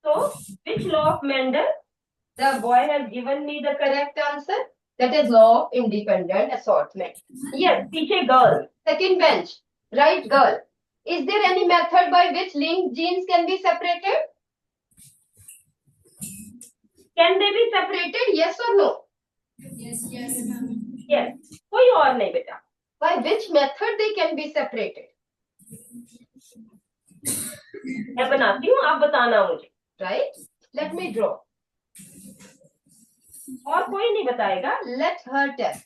So, which law of Mendel? The boy has given me the correct answer. That is law of independent assortment. Yes, पीछे girl. Second bench. Right, girl. Is there any method by which linked genes can be separated? Can they be separated? Yes or no? Yes, yes. Yes. कोई और नहीं बेटा. By which method they can be separated? मैं बनाती हूँ, आप बताना मुझे. Right? Let me draw. और कोई नहीं बताएगा. Let her test.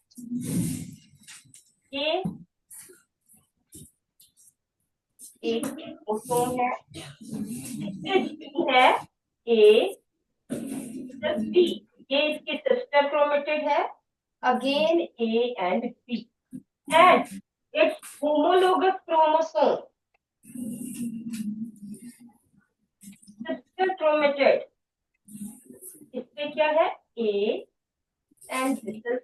ये एक क्रोमोसोम है. है A plus B. ये इसके सिस्टर क्रोमेटिड है. Again A and B. And its homologous chromosome. Sister chromatid. इसमें क्या है? A and this is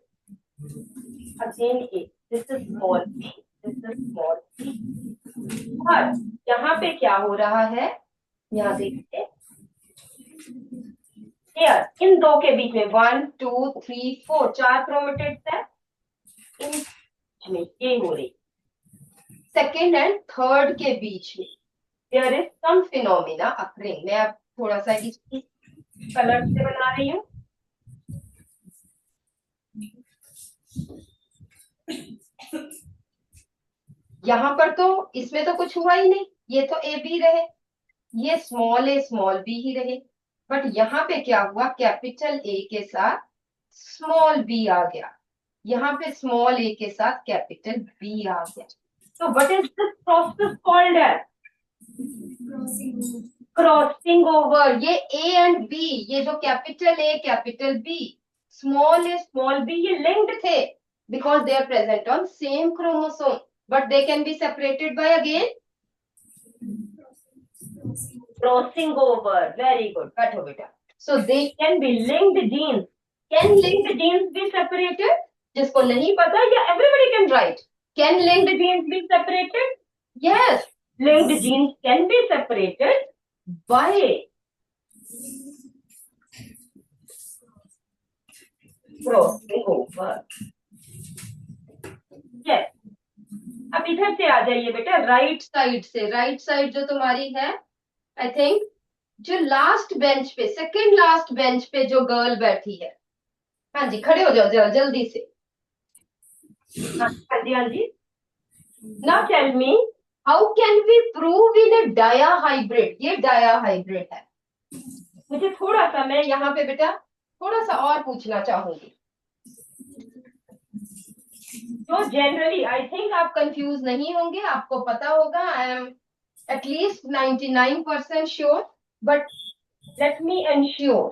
again A. This is small b. This is small b. और यहाँ पे क्या हो रहा है? यहाँ देखिए. Here इन दो के बीच में 1, 2, 3, 4 चार क्रोमेटिड्स है. इन में ये हो रही. सेकेंड एंड थर्ड के बीच में there is some phenomena occurring. मैं अब थोड़ा सा इसकी कलर से बना रही हूँ. यहाँ पर तो इसमें तो कुछ हुआ ही नहीं. ये तो ए बी रहे, ये स्मॉल बी ही रहे. बट यहाँ पे क्या हुआ? कैपिटल ए के साथ स्मॉल बी आ गया. यहाँ पे स्मॉल ए के साथ कैपिटल बी आ गया. तो what is this process called as? Crossing over. ये ए एंड बी, ये जो capital A capital B, small A small B, ये लिंक्ड थे because they are present on same chromosome. But they can be separated by again crossing over. Very good. बैठो बेटा. So they can be linked genes. Can linked genes be separated? जिसको नहीं पता या everybody can write. Can linked genes be separated? Yes. Linked genes can be separated by crossing over. Yes. अब इधर से आ जाइए बेटा, राइट साइड से. राइट साइड जो तुम्हारी है, आई थिंक जो लास्ट बेंच पे, सेकंड लास्ट बेंच पे जो गर्ल बैठी है. हाँ जी, खड़े हो जाओ जल्दी से. हाँ जी, हाँ जी. Now tell me, how can we prove in a diahybrid? ये diahybrid है. मुझे थोड़ा सा, मैं यहाँ पे बेटा थोड़ा सा और पूछना चाहूंगी. तो जनरली आई थिंक आप कंफ्यूज नहीं होंगे, आपको पता होगा. I am at least 99% sure, but let me ensure.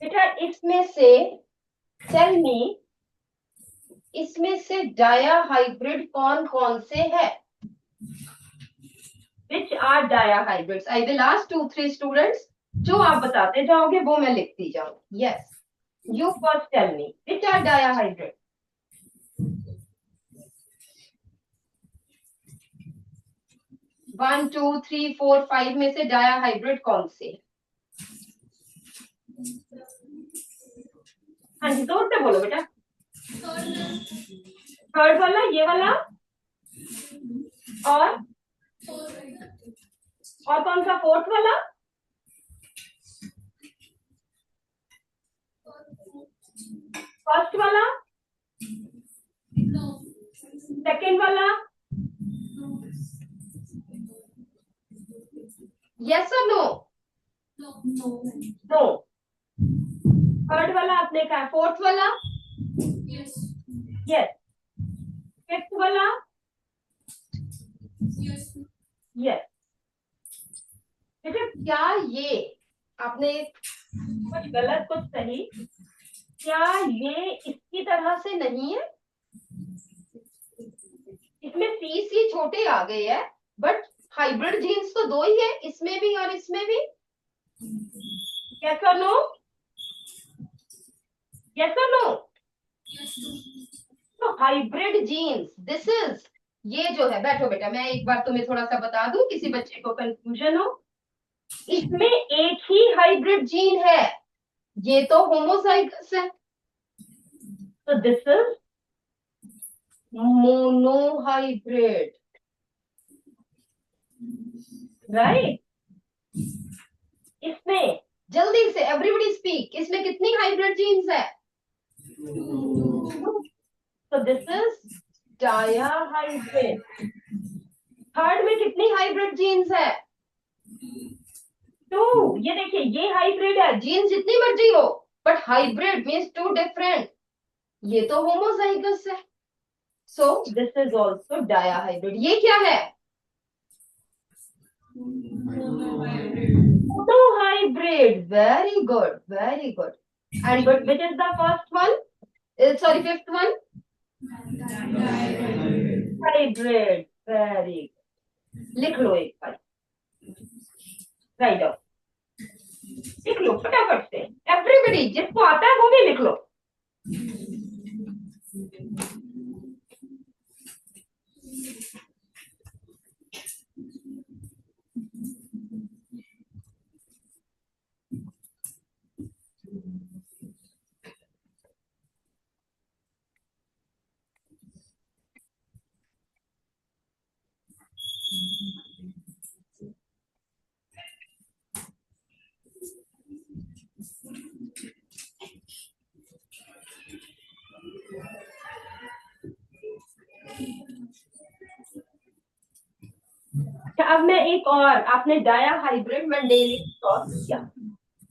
बेटा इसमें से टेल मी, इसमें से डायाहाइब्रिड कौन कौन से है? Which are diahybrids? I will ask 2-3 students. जो आप बताते जाओगे वो मैं लिखती जाऊंगी. Yes. You first tell me. Which are diahybrids? 1, 2, 3, 4, 5 में से डायाहाइब्रिड कौन से? हाँ जी, जोर से बोलो बेटा. थर्ड वाला, ये वाला, और कौन सा? फोर्थ वाला. फर्स्ट वाला, सेकेंड वाला. यस और नो? नो. थर्ड वाला आपने कहा. फोर्थ वाला? यस. फिफ्थ वाला? यस. देखिए क्या ये आपने कुछ गलत कुछ सही। क्या ये इसकी तरह से नहीं है? इसमें सी सी छोटे आ गए है, बट हाइब्रिड जीन्स तो दो ही है, इसमें भी और इसमें भी। यस और नो? यस और नो? तो हाइब्रिड जीन्स दिस इज, ये जो है, बैठो बेटा मैं एक बार तुम्हें थोड़ा सा बता दूं, किसी बच्चे को कंफ्यूजन हो। इसमें एक ही हाइब्रिड जीन है, ये तो होमोजाइगस है, तो दिस इज मोनोहाइब्रिड, राइट। इसमें जल्दी से एवरीबडी स्पीक, इसमें कितनी हाइब्रिड जीन्स है? तो this is dihybrid. Third में कितनी हाइब्रिड जीन्स है? टू। ये देखिए ये हाइब्रिड है, जीन्स जितनी मर्जी हो, but hybrid means two different, ये तो होमोजाइगस है, so this is also dihybrid. ये क्या है? Monohybrid. Very good. Very good. And but which is the first one? Sorry, fifth one. Hybrid. Very good. लिख लो एक बार, राइट ऑफ, लिख लो फटाफट से, एवरीबडी जिसको आता है वो भी लिख लो। अच्छा, अब मैं एक और, आपने डाया हाइब्रिड मंडेली सॉल्व किया,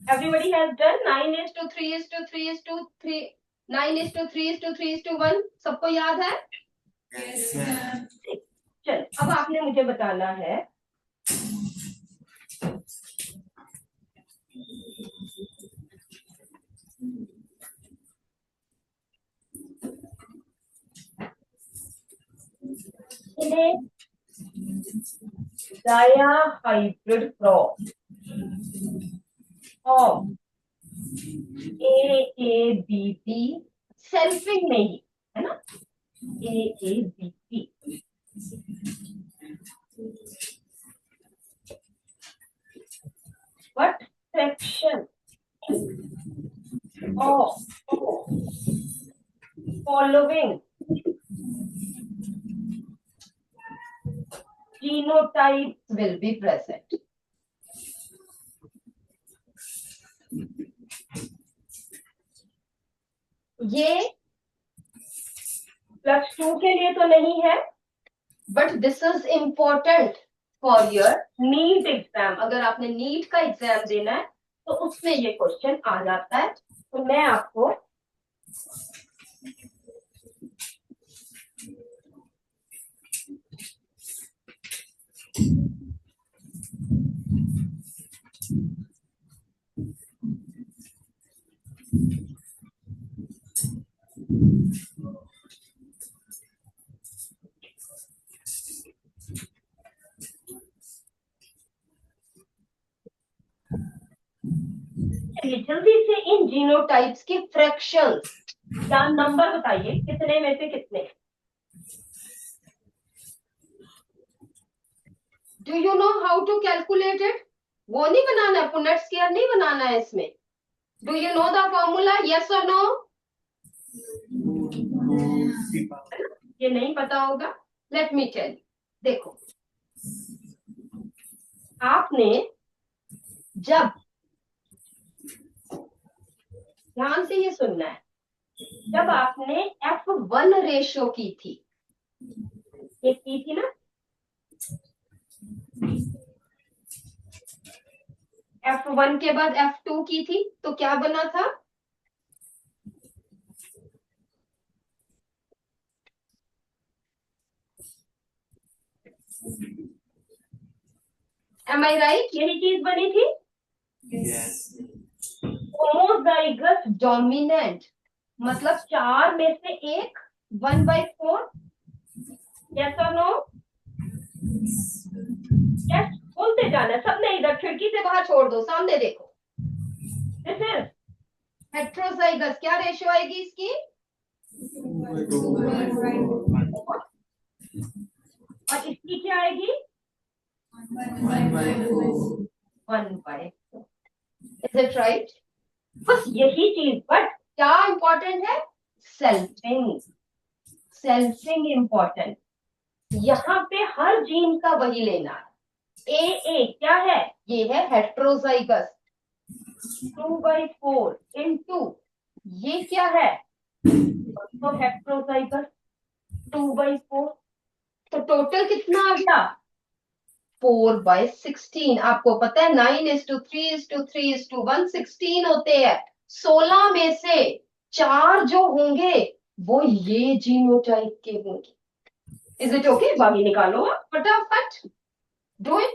एवरीबडी हैज डन 9:3:3:3:3 9:3:3:3:1, सबको याद है? चल अब आपने मुझे बताना है dihybrid cross of AABP, selfing में ही है ना, AABP, what fraction of following genotypes will be present? ये +2 के लिए तो नहीं है, but this is important for your NEET exam. अगर आपने नीट का एग्जाम देना है तो उसमें ये क्वेश्चन आ जाता है। तो मैं आपको जल्दी से इन जीनोटाइप्स की फ्रैक्शंस या नंबर बताइए, कितने में से कितने? Do you know how to calculate it? वो नहीं बनाना है, पुनेट स्क्वायर नहीं बनाना है इसमें। Do you know the formula? Yes और नो? ये नहीं पता होगा, लेट मी टेल। देखो, आपने जब, ध्यान से ये सुनना है, जब आपने F1 रेशो की थी, ये की थी ना, F1 के बाद F2 की थी, तो क्या बना था? Am I right? यही चीज बनी थी। yes. होमोजाइगस डोमिनेंट मतलब 4 में से एक, 1/4। यस और नो? यस बोलते जाना, सबने इधर खिड़की से बाहर छोड़ दो, सामने देखो। This is heterozygous. क्या रेशियो आएगी इसकी? और इसकी क्या आएगी? 1/4। Is it right? बस यही चीज, बट क्या इंपॉर्टेंट है? सेल्फिंग। Selfing important. यहाँ पे हर जीन का वही लेना है। ए क्या है? ये है हेट्रोजाइगस 2/4 इंटू ये क्या है? तो हेट्रोजाइगस 2/4। तो टोटल कितना आ गया? 4/16। आपको पता है 9:3:3:1 16 होते हैं। 16 में से 4 जो होंगे वो ये जीनोटाइप के होंगे। Is it okay? बाकी निकालो फटाफट। Do it.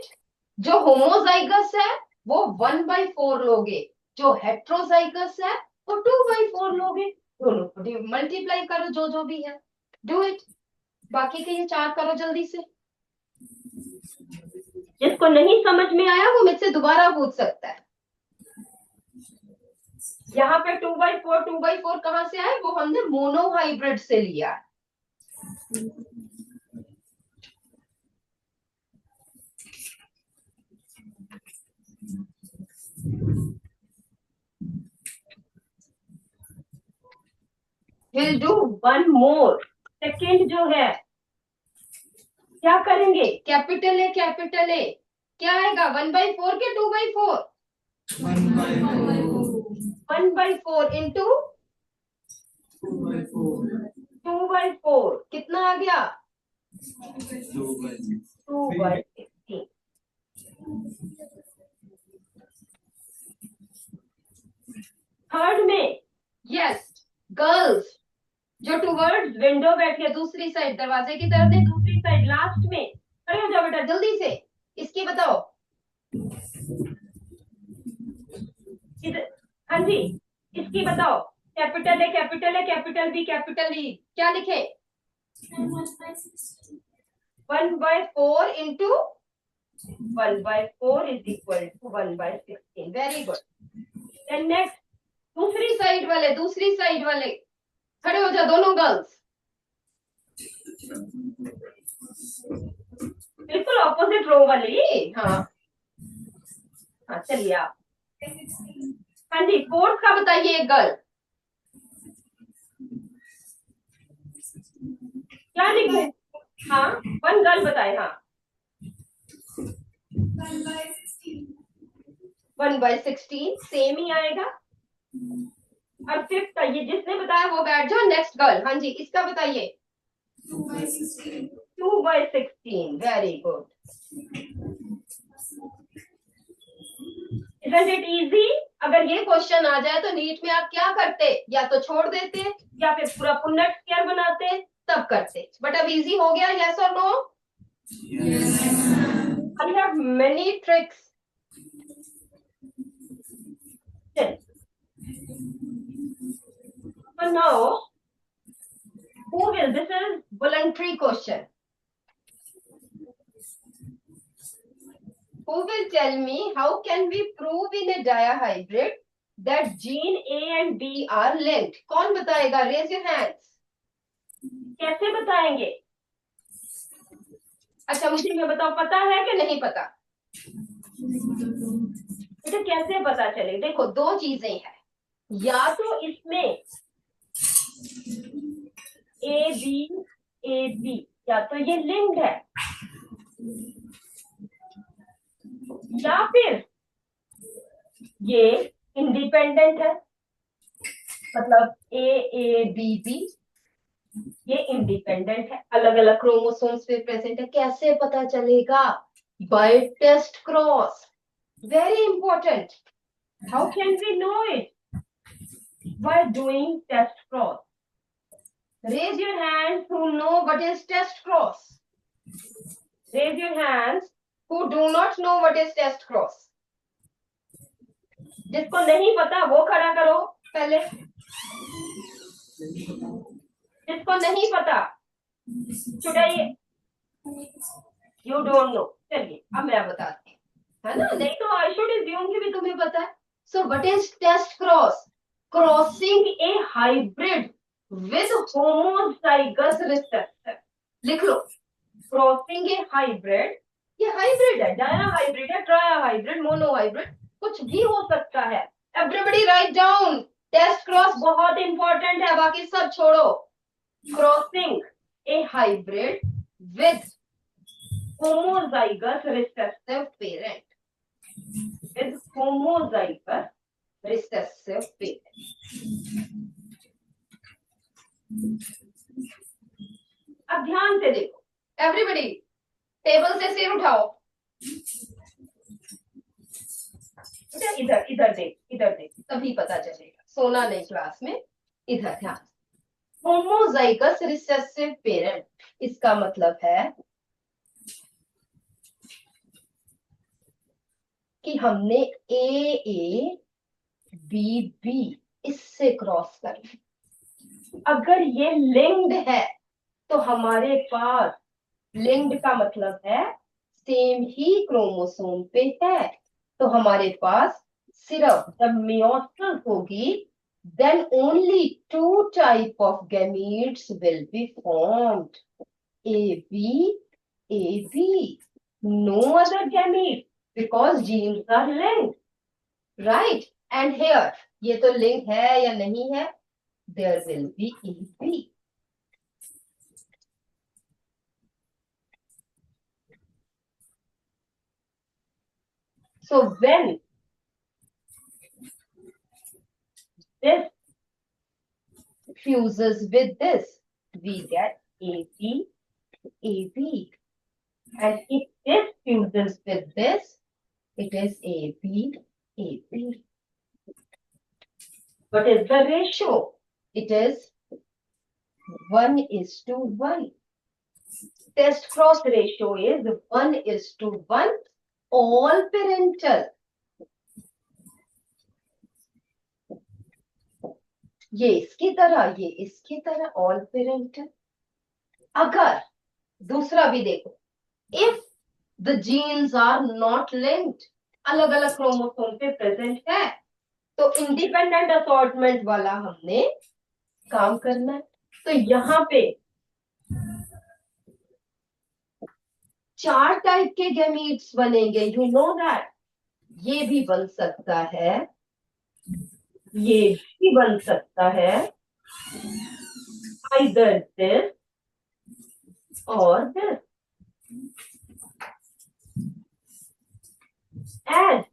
जो होमोजाइगस है वो 1/4 लोगे, जो हेट्रोजाइगस है वो 2/4 लोगे। दोनों मल्टीप्लाई करो जो जो भी है। Do it. बाकी के ये 4 करो जल्दी से। जिसको नहीं समझ में आया वो मुझसे दोबारा पूछ सकता है। यहाँ पे 2/4 कहां से आए? वो हमने मोनोहाइब्रिड से लिया। We'll do one more. Second जो है क्या करेंगे? कैपिटल ए क्या आएगा? 1/4 के 2/4? 1/4 इंटू 2/4 कितना आ गया? 2/16। थर्ड में यस गर्ल्स जो टूवर्ड्स विंडो बैठे दूसरी साइड, दरवाजे की तरफ है, दूसरी साइड लास्ट में खड़े हो जाओ बेटा जल्दी से। इसकी बताओ। हाँ जी, इसकी बताओ। Capital A capital B capital E क्या लिखे? 1/4 into 1/4 is equal to 1/16। Very good. Then next दूसरी साइड वाले खड़े हो जाओ दोनों गर्ल्स। बिल्कुल ऑपोजिट रो वाली। हाँ हाँ चलिए आप। हाँ जी फोर्थ का बताइए एक गर्ल। क्या लिखे? हाँ 1 गर्ल बताए। हाँ 1/16 सेम ही आएगा। और फिफ्थ का ये जिसने बताया वो बैठ जाओ। Next girl. हाँ जी इसका बताइए। 2/16। Very good. Isn't it easy? अगर ये क्वेश्चन आ जाए तो नीट में आप क्या करते? या तो छोड़ देते या फिर पूरा पुन्नट स्क्वायर बनाते, तब करते। बट अब इजी हो गया। यस और no? I have many tricks. So now, who will? This is voluntary question. Who will tell me how can we prove in a dihybrid that gene A and B are linked? कौन बताएगा? Raise your hands. कैसे बताएंगे? अच्छा मुझे ये बताओ, पता है कि नहीं पता? बेटा कैसे पता चले? देखो दो चीजें हैं, या तो इसमें ए बी या तो ये लिंक्ड है, या फिर ये इंडिपेंडेंट है। मतलब ए बी ये इंडिपेंडेंट है, अलग अलग क्रोमोसोम्स पे प्रेजेंट है। कैसे पता चलेगा? By test cross. Very important. How can we know it? By doing test cross. Raise your hands who know what is test cross. Raise your hands who do not know what is test cross. जिसको नहीं पता वो खड़ा करो पहले, जिसको नहीं पता। छुटाइए, यू डोंट नो। चलिए अब मैं बताती हूँ, है ना, नहीं तो आई शुड एज्यूम कि भी तुम्हें पता है। So what is test cross? Crossing a hybrid with homozygous receptor. लिख लो, क्रॉसिंग ए हाइब्रिड, ये हाइब्रिड है, डाया हाइब्रिड है, ट्राया हाइब्रिड, मोनो हाइब्रिड, कुछ भी हो सकता है। Everybody write down, test cross बहुत इंपॉर्टेंट है, बाकी सब छोड़ो। Crossing a hybrid with homozygous recessive parent, with homozygous recessive parent. अब ध्यान से देखो एवरीबडी, टेबल से सिर उठाओ, इधर इधर देख, इधर देख, तभी पता चलेगा, सोना नहीं क्लास में, इधर ध्यान। होमोजाइगस रिसेसिव पेरेंट, इसका मतलब है कि हमने ए बी बी इससे क्रॉस कर लिया। अगर ये लिंक्ड है तो हमारे पास, लिंक्ड का मतलब है सेम ही क्रोमोसोम पे है, तो हमारे पास सिर्फ जब मियोसिस होगी then only two type of gametes will be formed, AB, AB, no other gamete, because genes are linked, right? And here, ये तो लिंक है या नहीं है, there will be AB. So when this fuses with this, we get AB, AB. And if this fuses with this, it is AB, AB. What is the ratio? It is 1:1. Test cross ratio is 1:1, all parental. ये इसकी तरह, ये इसकी तरह, all parental. अगर दूसरा भी देखो, if the genes are not linked, अलग अलग क्रोमोसोम पे प्रेजेंट है, तो इंडिपेंडेंट असॉर्टमेंट वाला हमने काम करना है। तो यहाँ पे 4 टाइप के गैमीट्स बनेंगे, यू नो दैट। ये भी बन सकता है, ये भी बन सकता है, either this or this. And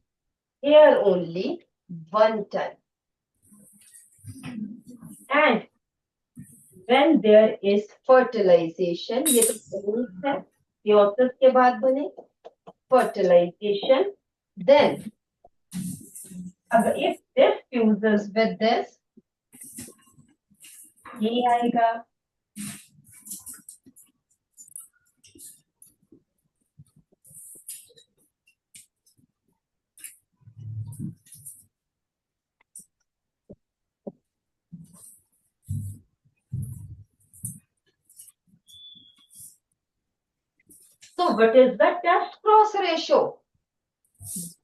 here only one type. And when there is fertilization, ये तो है, meiosis के बाद बने fertilization, then if this fuses with this, ये आएगा, so what is the test cross ratio?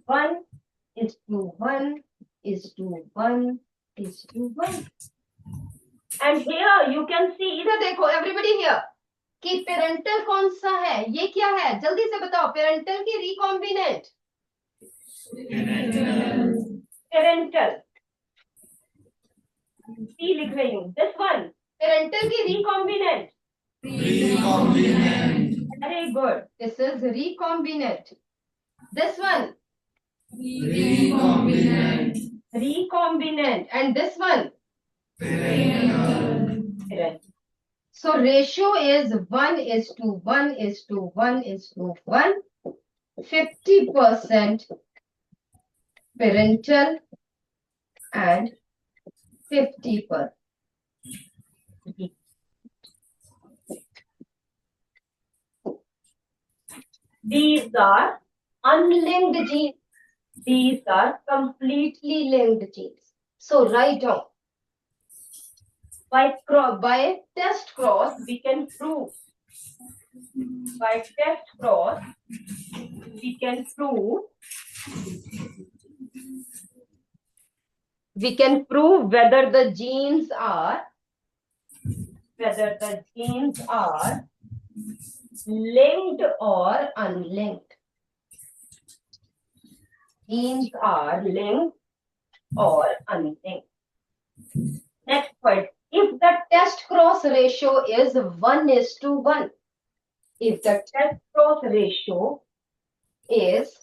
1:1:1:1. And here you can see, इधर देखो everybody here, कि पेरेंटल कौन सा है, ये क्या है, जल्दी से बताओ, पेरेंटल की रिकॉम्बिनेंट, पेरेंटल सी लिख रही हूँ, दिस वन पेरेंटल की recombinant, very good, this is recombinant, this one recombinant, and this one parental. So ratio is 1:1:1:1, 50% parental and 50%. These are unlinked genes. These are completely linked genes. So write down. By test cross, we can prove. By test cross, we can prove. We can prove whether the genes are linked or unlinked. Genes are linked or unlinked. Next point. If the test cross ratio is 1:1, if the test cross ratio is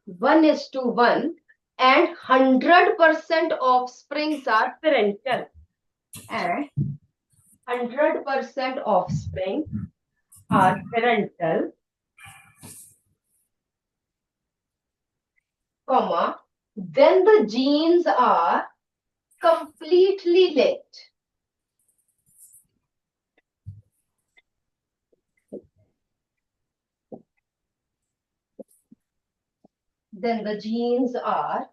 1:1 and 100% offsprings are parental, and 100% offspring are parental, comma, then the genes are completely linked. Then the genes are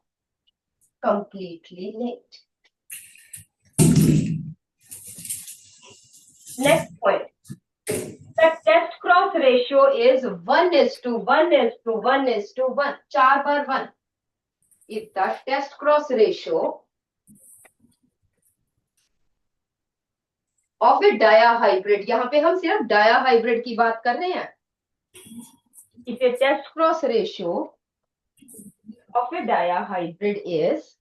completely linked. Next point. The test cross ratio is 1:1:1:1, 4/1. If the test cross ratio of a diahybrid, यहाँ पे हम सिर्फ diahybrid की बात कर रहे हैं. If a test cross ratio of a diahybrid is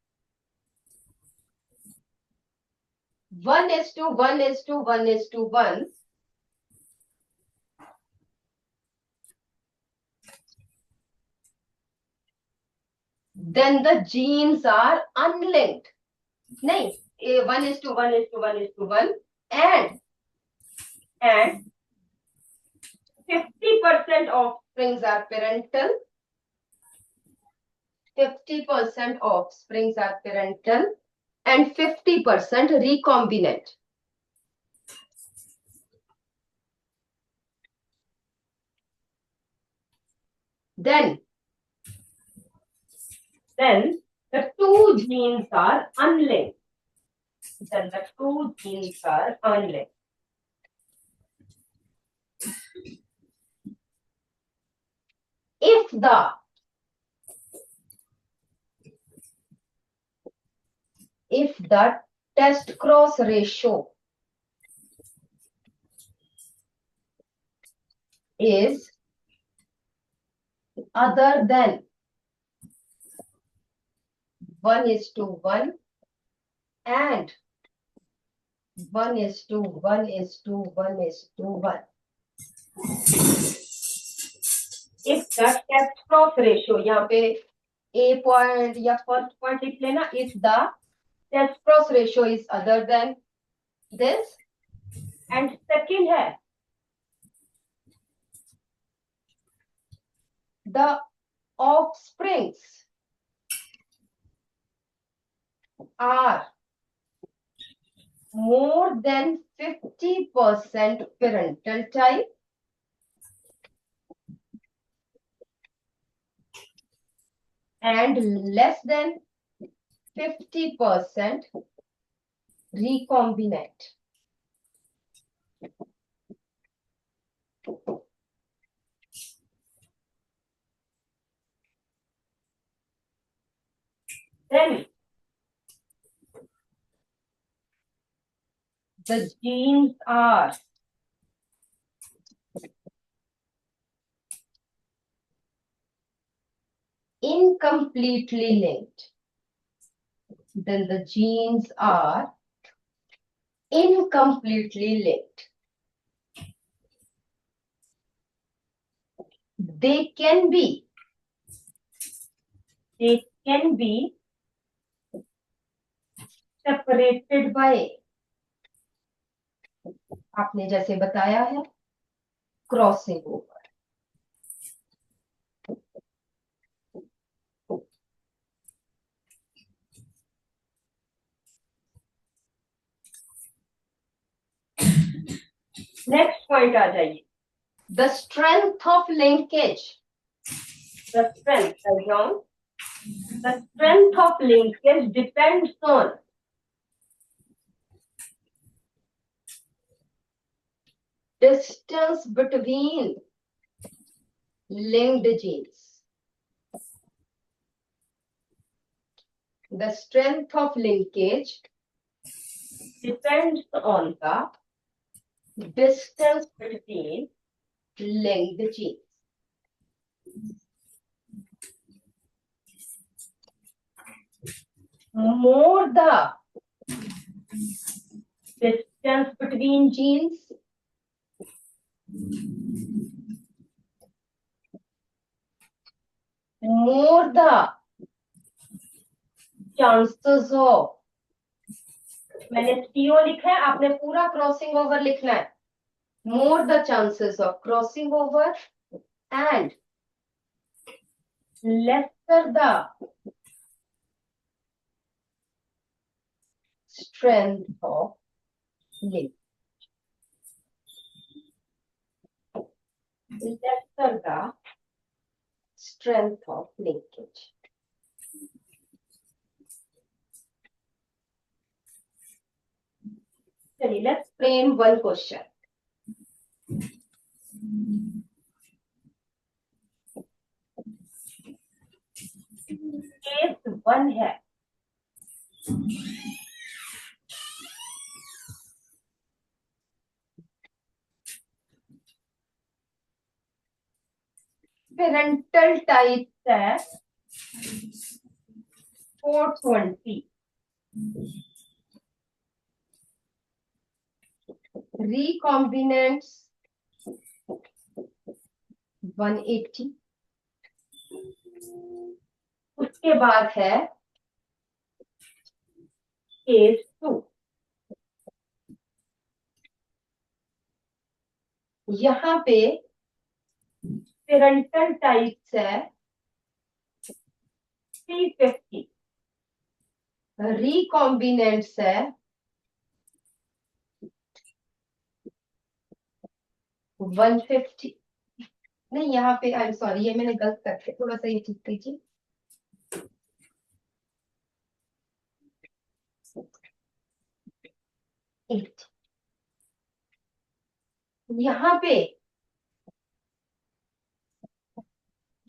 1:1:1:1, then the genes are unlinked. नहीं, 1:1:1:1 and 50% offsprings are parental. 50% offsprings are parental and 50% recombinant. Then the two genes are unlinked. If the test cross ratio is other than 1:1 and 1:1:1:1. If the test cross ratio, यहाँ पे A point या first point लिख लेना. If the test cross ratio is other than this, and second है the offsprings are more than 50% parental type and less than 50% recombinant. Then the genes are incompletely linked. Then the genes are incompletely linked. They can be separated by, आपने जैसे बताया है, crossing over. Next point आ जाइए. The strength of linkage The strength, write down. The strength of linkage depends on distance between linked genes. The strength of linkage depends on the distance between linked genes. More the distance between genes, more the chances of, मैंने CO लिखा है, आपने पूरा crossing over लिखना है. More the chances of crossing over and lesser the strength of link. Lesser the strength of linkage. चलिए, let's frame one question. Case 1 है. Parental type है 420. recombinants 180. उसके बाद है केस 2. यहाँ पे पेरेंटल टाइप्स है 350. रिकॉम्बिनेंट्स है 150. नहीं, यहाँ पे आई एम सॉरी, ये मैंने गलत करके थोड़ा सा ये ठीक कीजिए. यहाँ पे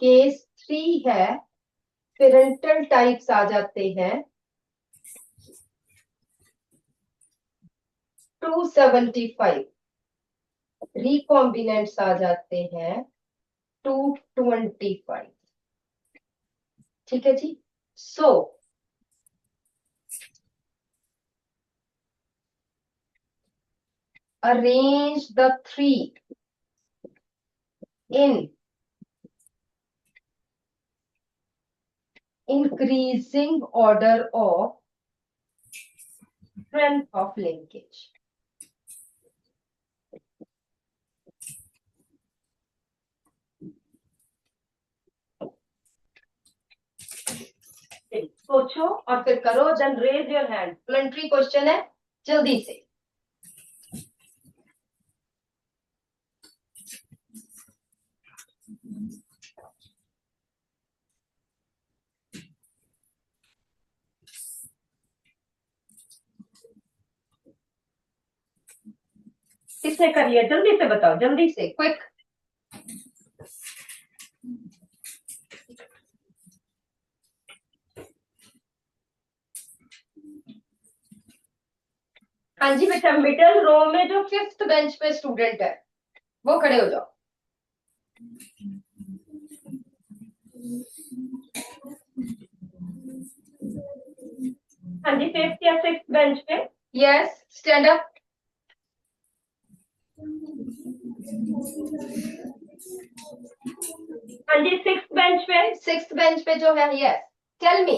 केस 3 है, पेरेंटल टाइप्स आ जाते हैं 275. रिकॉम्बिनेंट्स आ जाते हैं 225. ठीक है जी. सो arrange the 3 in increasing order of strength of linkage. सोचो और फिर करो. Then raise your hand. Voluntary question है, जल्दी से. किसने कर लिया? जल्दी से बताओ, जल्दी से, क्विक. हाँ जी बेटा, मिडल रो में जो 5th बेंच पे स्टूडेंट है वो खड़े हो जाओ. हाँ जी, 5th या 6th बेंच पे. Yes, stand up. हाँ जी, 6th बेंच पे. 6th बेंच पे जो है. Yes, tell me.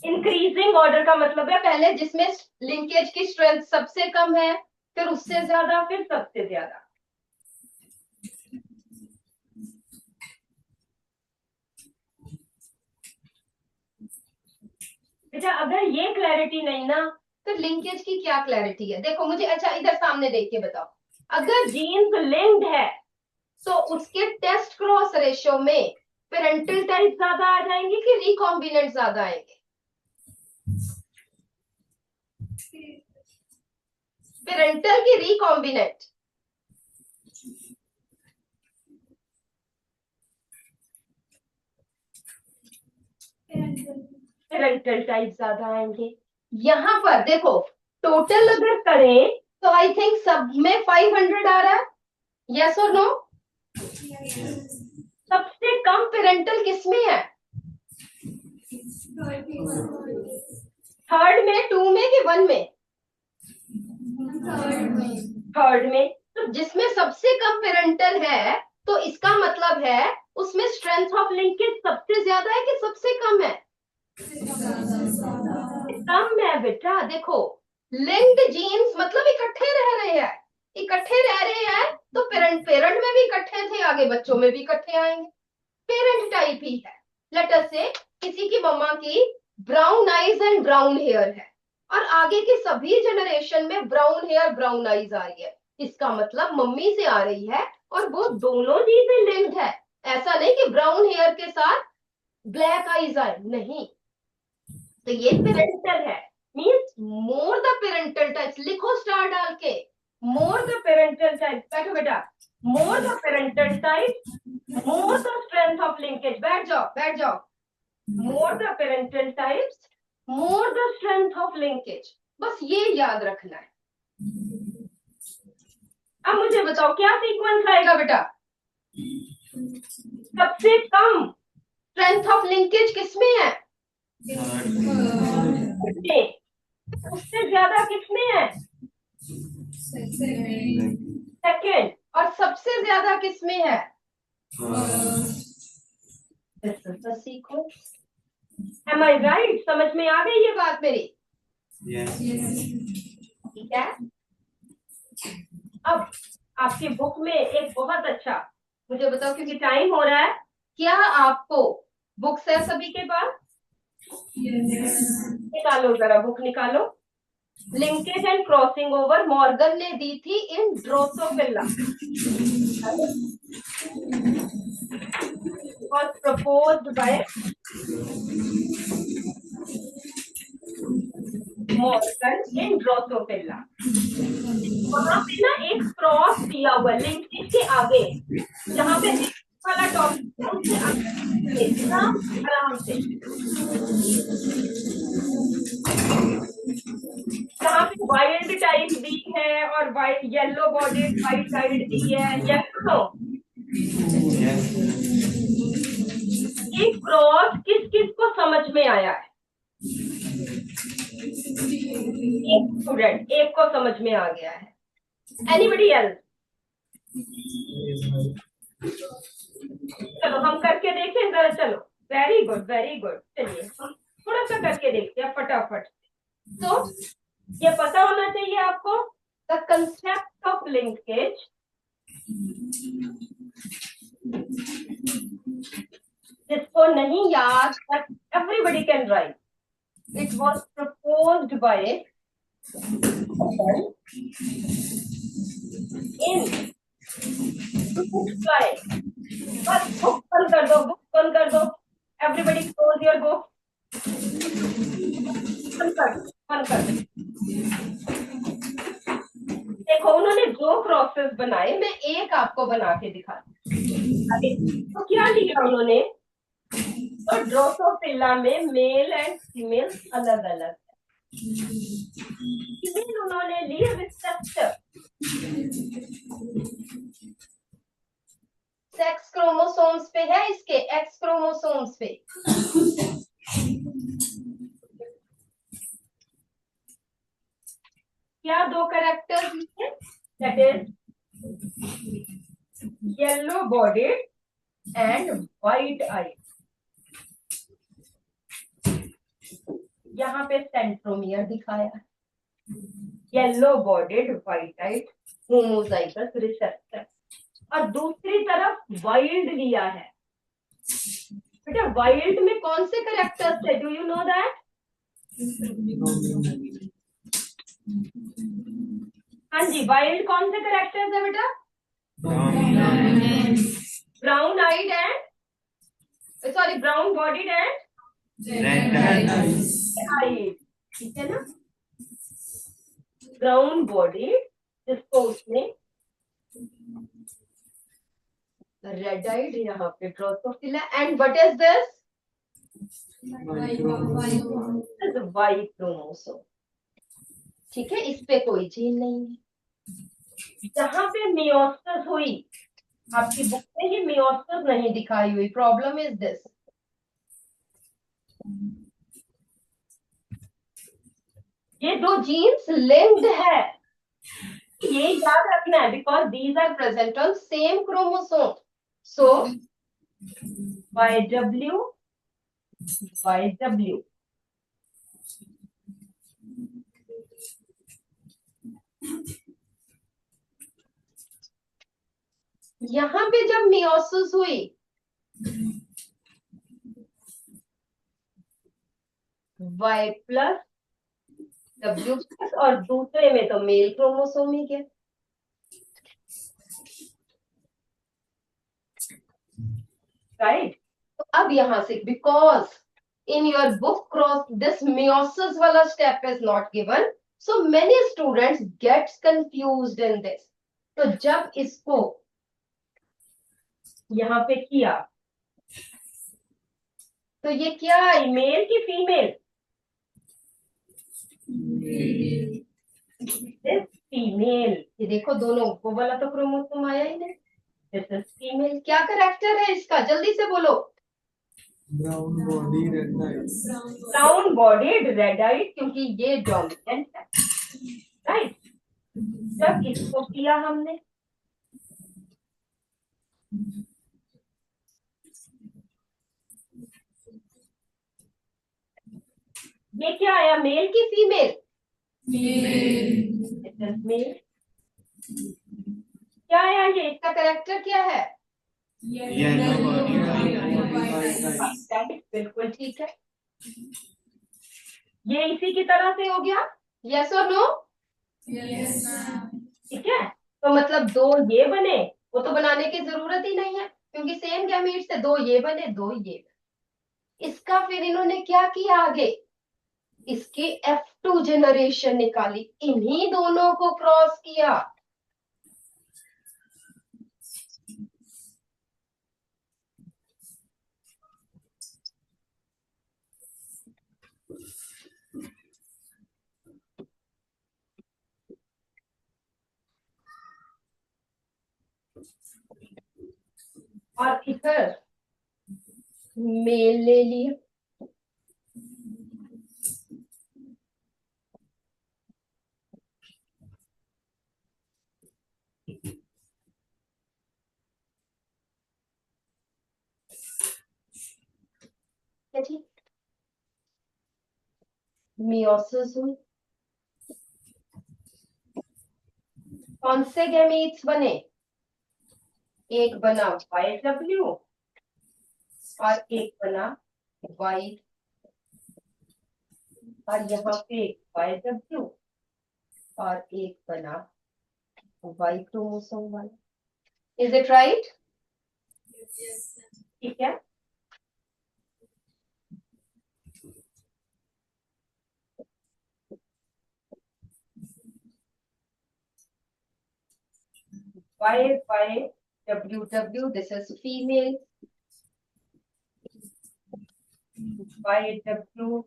Increasing order का मतलब है पहले जिसमें लिंकेज की स्ट्रेंथ सबसे कम है, फिर उससे ज्यादा, फिर सबसे ज्यादा. अच्छा, अगर ये क्लैरिटी नहीं ना, तो लिंकेज की क्या क्लैरिटी है? देखो मुझे, अच्छा इधर सामने देख के बताओ. अगर जीन्स लिंक्ड है तो उसके टेस्ट क्रॉस रेशियो में पेरेंटल टाइप ज्यादा आ जाएंगे कि रिकॉम्बिनेंट ज्यादा आएंगे? पेरेंटल की रिकॉम्बिनेंट? पेरेंटल टाइप ज्यादा आएंगे। यहां पर देखो टोटल अगर करें तो आई थिंक सब में 500 आ रहा है, यस और नो? सबसे कम पेरेंटल किसमें है? थर्ड में, टू में कि वन में? थर्ड में। तो जिसमें सबसे कम पेरेंटल है तो इसका मतलब है उसमें स्ट्रेंथ ऑफ लिंकेज सबसे ज्यादा है कि सबसे कम है? कम है बेटा। देखो लिंक्ड जीन्स मतलब इकट्ठे रह रहे हैं, इकट्ठे रह रहे हैं तो पेरेंट पेरेंट में भी इकट्ठे थे, आगे बच्चों में भी इकट्ठे आएंगे। पेरेंट टाइप ही है। लेट अस से किसी की मम्मा की brown eyes and brown hair है और आगे के सभी जनरेशन में ब्राउन हेयर ब्राउन आईज आ रही है, इसका मतलब मम्मी से आ रही है और वो दोनों चीजें लिंक्ड है। ऐसा नहीं कि ब्राउन हेयर के साथ ब्लैक आईज आए, नहीं। तो ये पेरेंटल है, means more the parental types. लिखो स्टार डाल के, मोर द पेरेंटल टाइप्स। बैठो बेटा। More the parental types, more the strength of linkage. बैठ जाओ, बैठ जाओ। More the parental types, more the strength of linkage, बस ये याद रखना है। अब मुझे बताओ क्या सीक्वेंस आएगा बेटा? सबसे कम स्ट्रेंथ ऑफ लिंकेज किसमें है? उससे ज्यादा किसमें है? सेकेंड। और सबसे ज्यादा किसमें है? सीखो। एम आई राइट? समझ में आ गई ये बात मेरी? ठीक है। अब आपकी बुक में एक बहुत अच्छा, मुझे बताओ क्योंकि टाइम हो रहा है, क्या आपको बुक्स है सभी के पास? निकालो जरा, बुक निकालो। Linkage and crossing over Morgan ने दी थी इन Drosophila, was proposed by Morgan in Drosophila. वहां पे ना एक क्रॉस दिया हुआ लिंकेज के आगे, जहां पे वाला टॉपिक उससे आराम से, जहाँ पे वाइल्ड टाइप दी है और white yellow bodied white type दी है, यस नो? ये क्रॉस किस किस को समझ में आया है? एक स्टूडेंट, एक को समझ में आ गया है। Anybody else? चलो हम करके देखें जरा, चलो। Very good, very good. चलिए हम थोड़ा सा करके देखते हैं फटाफट। तो ये पता होना चाहिए आपको, द कंसेप्ट ऑफ लिंकेज, जिसको नहीं याद, everybody can write. It was proposed by in, बस बुक बंद कर दो, बुक बंद कर दो। एवरीबडी क्लोज योर बुक, बंद कर, बंद कर। देखो उन्होंने जो प्रोसेस बनाए, मैं एक आपको बना के दिखा। तो क्या लिया उन्होंने? तो ड्रोसोफिला में मेल एंड फीमेल अलग अलग है। फीमेल उन्होंने ली रिसेप्टर, सेक्स क्रोमोसोम्स पे है, इसके एक्स क्रोमोसोम्स पे। क्या दो कैरेक्टर्स लिए? That is yellow bodied and white eye. यहाँ पे सेंट्रोमियर दिखाया, yellow bodied white eyed homozygous receptor, और दूसरी तरफ वाइल्ड लिया है। बेटा वाइल्ड में कौन से कैरेक्टर्स थे? Do you know that? हाँ जी, वाइल्ड कौन से कैरेक्टर्स है बेटा? Brown eyed and sorry brown bodied and red eyes, ठीक है ना। ब्राउन बॉडीड जिसको उसने रेड आइड यहाँ पे Drosophila and what is this Y chromosome. ठीक है, इस पे कोई जीन नहीं है। जहां पे मियोसिस हुई, आपकी बुक में ही मियोसिस नहीं दिखाई हुई, प्रॉब्लम इज दिस। ये दो जीन्स लिंक्ड है, ये याद रखना है, because these are present on same chromosome. So YW YW यहां पे जब मियोसिस हुई, Y प्लस W प्लस, और दूसरे में तो मेल क्रोमोसोम ही गया, राइट। तो अब यहां से because in your book cross this meiosis वाला step is not given, so many students gets confused in this. तो जब इसको यहाँ पे किया तो ये क्या है, मेल की फीमेल? फीमेल। ये देखो दोनों वो वाला तो क्रोमोसोम आया ही नहीं, दिस इज फीमेल। क्या करेक्टर है इसका, जल्दी से बोलो। Brown body red eyes, brown bodied red eyed, क्योंकि ये डोमिनेंट है, राइट। जब इसको किया हमने, ये क्या आया, मेल की फीमेल? मेल। क्या आया ये, इसका करेक्टर क्या है? येलो बॉडी वाइट आइज, बिल्कुल ठीक है। ये इसी की तरह से हो गया, यस और नो? ठीक है, तो मतलब दो ये बने, वो तो बनाने की जरूरत ही नहीं है क्योंकि सेम गैमीट्स से दो ये बने, दो ये बने। इसका फिर इन्होंने क्या किया आगे, इसकी F2 जनरेशन निकाली, इन्हीं दोनों को क्रॉस किया। और इधर मेल ले लिया, ठीक। मियोसिस हुई, कौन से गैमीट्स बने, एक बना YW और एक बना Y, और यहाँ पे एक YW और एक बना Y क्रोमोसोम वाला। Is it right? ठीक है। YWW, this is female. YW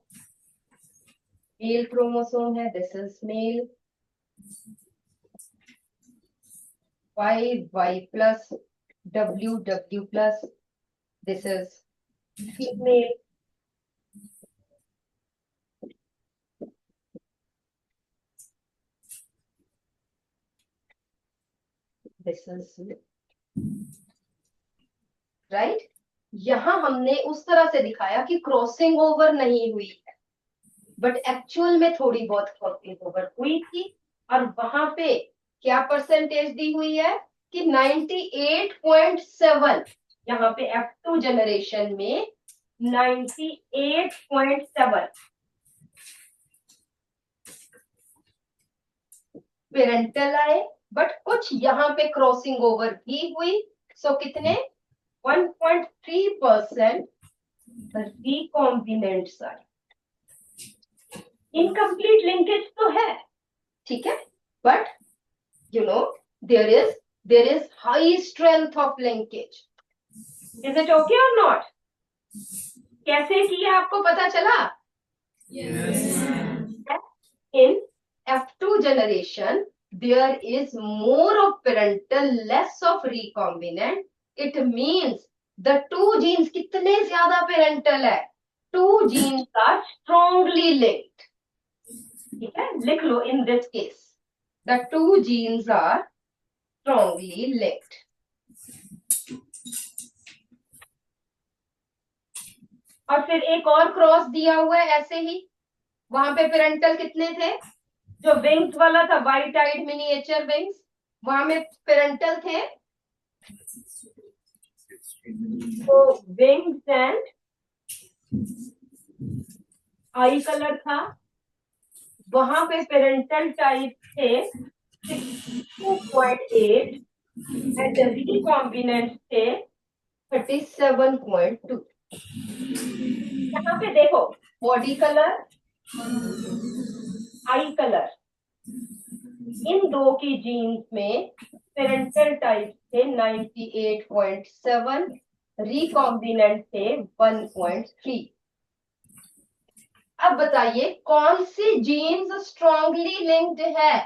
male chromosome है, this is male. Y plus W plus, this is female. This is right. यहां हमने उस तरह से दिखाया कि क्रॉसिंग ओवर नहीं हुई है, बट एक्चुअल में थोड़ी बहुत क्रॉसिंग ओवर हुई थी। और वहां पे क्या परसेंटेज दी हुई है कि 98.7, यहाँ पे F2 जनरेशन में 98.7 पेरेंटल आए, बट कुछ यहाँ पे क्रॉसिंग ओवर भी हुई। सो कितने, 1.3% recombinant सारे। इनकम्प्लीट लिंकेज तो है, ठीक है, but you know there is high strength of linkage. Is it okay or not? कैसे किया आपको पता चला? Yes. In F2 generation there is more of parental, less of recombinant. It means the two genes कितने ज्यादा parental है? Two genes are strongly linked. ठीक है, लिख लो in this case the two genes are strongly linked. और फिर एक और क्रॉस दिया हुआ है ऐसे ही, वहां पे पेरेंटल कितने थे? जो विंग्स वाला था, वाइट आइड मिनिएचर विंग्स, वहां में पेरेंटल थे तो विंग्स एंड आई कलर था, वहां पे पेरेंटल टाइप थे 62.8 एंड रिकॉम्बिनेंट थे 37.2. यहाँ पे देखो बॉडी कलर, आई कलर, इन दो की जीन्स में पेरेंटल टाइप थे 98.7, रिकॉम्बिनेंट थे 1.3. अब बताइए कौन सी जीन्स स्ट्रॉन्गली लिंक्ड है?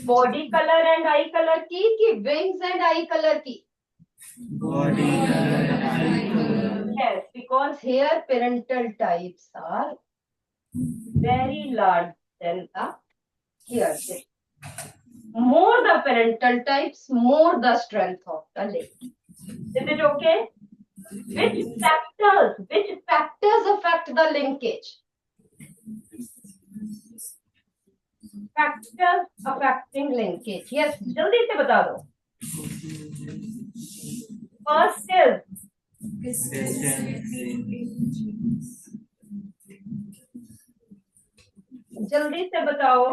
Body colour and I colour की कि विंग्स एंड आई कलर की? Body color, eye color. Yes, because here parental types are very large than the here. More the parental types, more the strength of the link. Is it okay? Which factors affect the linkage? Factors affecting linkage. Yes, जल्दी से बता दो. First is जल्दी से बताओ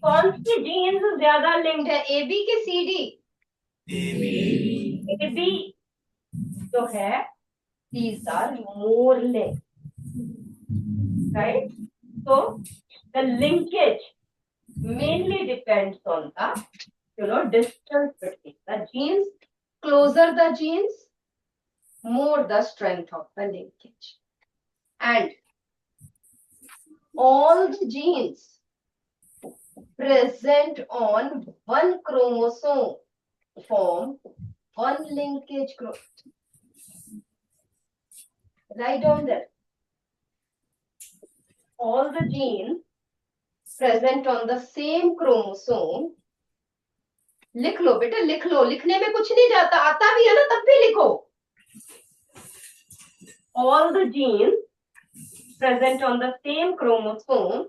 कौन सी jeans ज्यादा linked है, ए बी के सी डी? ए बी जो है these are more linked, right? So the linkage mainly depends on the distance between the genes. Closer the genes, more the strength of the linkage. And all the genes present on one chromosome form one linkage group. Write down that. All the genes present on the same chromosome. लिख लो बेटा, लिख लो, लिखने में कुछ नहीं जाता, आता भी है ना तब भी लिखो. All the genes present on the same chromosome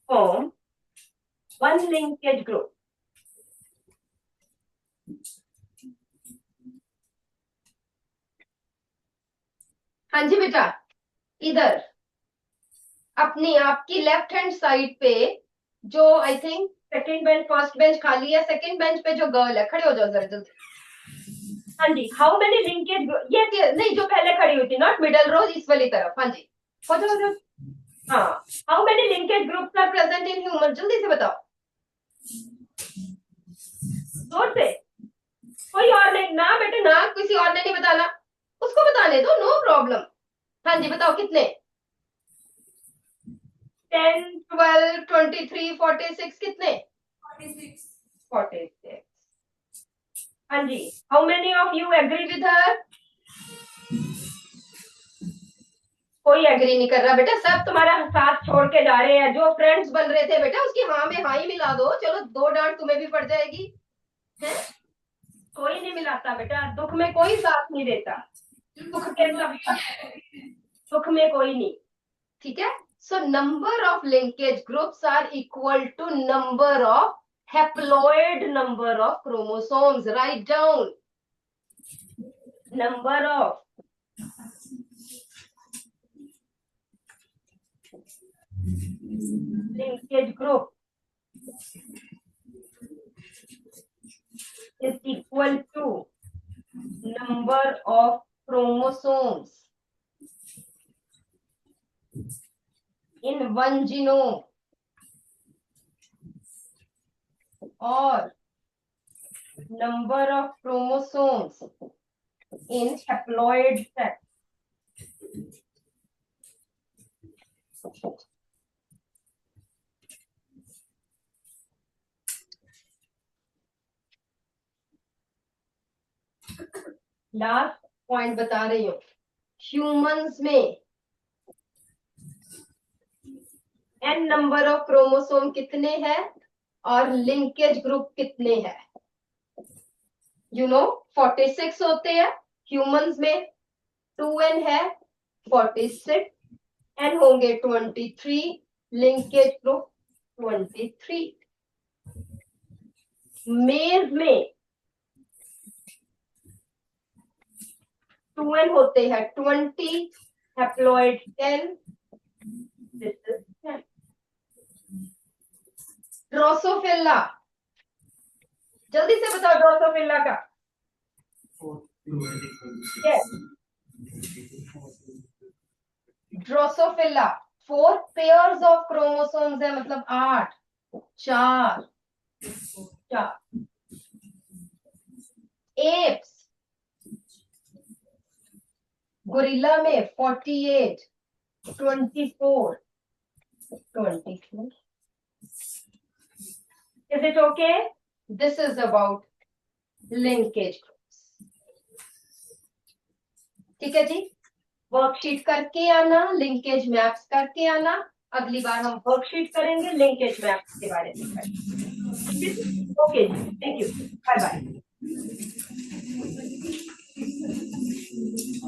form one linkage group. हाँ जी बेटा, इधर अपनी आपकी लेफ्ट हैंड साइड पे जो I think second bench first bench खाली है, सेकंड बेंच पे जो गर्ल है, खड़े हो जाओ जरा जल्दी. हाँ जी, हाउ मेनी लिंकेज, ये नहीं जो पहले खड़ी हुई थी, नॉट मिडल रो, इस वाली तरफ. हाँ जी, हो जाओ. हाँ, how many linkage groups are present in human, जल्दी से बताओ, जोर से. कोई और नहीं ना बेटे, ना किसी और ने नहीं बताना, उसको बताने दो, नो प्रॉब्लम. हाँ जी बताओ कितने? 10, 12, 23, 46, कितने? 46. हाँ जी, how many of you agree with her? कोई एग्री नहीं कर रहा बेटा, सब तुम्हारा साथ छोड़ के जा रहे हैं. जो फ्रेंड्स बन रहे थे बेटा उसकी हाँ में हाँ ही मिला दो, चलो 2 डांट तुम्हें भी पड़ जाएगी. है कोई नहीं मिलाता बेटा, दुख में कोई साथ नहीं देता, सुख के सुख में कोई नहीं. ठीक है, so number of linkage groups are equal to number of haploid number of chromosomes. Write down number of linkage group is equal to number of chromosomes in one genome or number of chromosomes in haploid set. Last point बता रही हूँ, humans में n number of chromosome कितने हैं और linkage group कितने हैं? 46 होते हैं ह्यूमंस में, 2n है 46, n होंगे 23, लिंकेज ग्रुप 23। मेल में 2n होते हैं 20, हैप्लॉइड 10, दिस इज 10। ड्रोसोफिला, जल्दी से बताओ ड्रोसोफिला का। Yes. Drosophila 4 pairs of chromosomes है, मतलब 8, 4। एप्स, गोरिल्ला में 48, 24, 24। Is it okay? This is about linkage groups. ठीक है जी, वर्कशीट करके आना, लिंकेज मैप्स करके आना। अगली बार हम वर्कशीट करेंगे, लिंकेज मैप्स के बारे में। Okay, thank you, bye bye.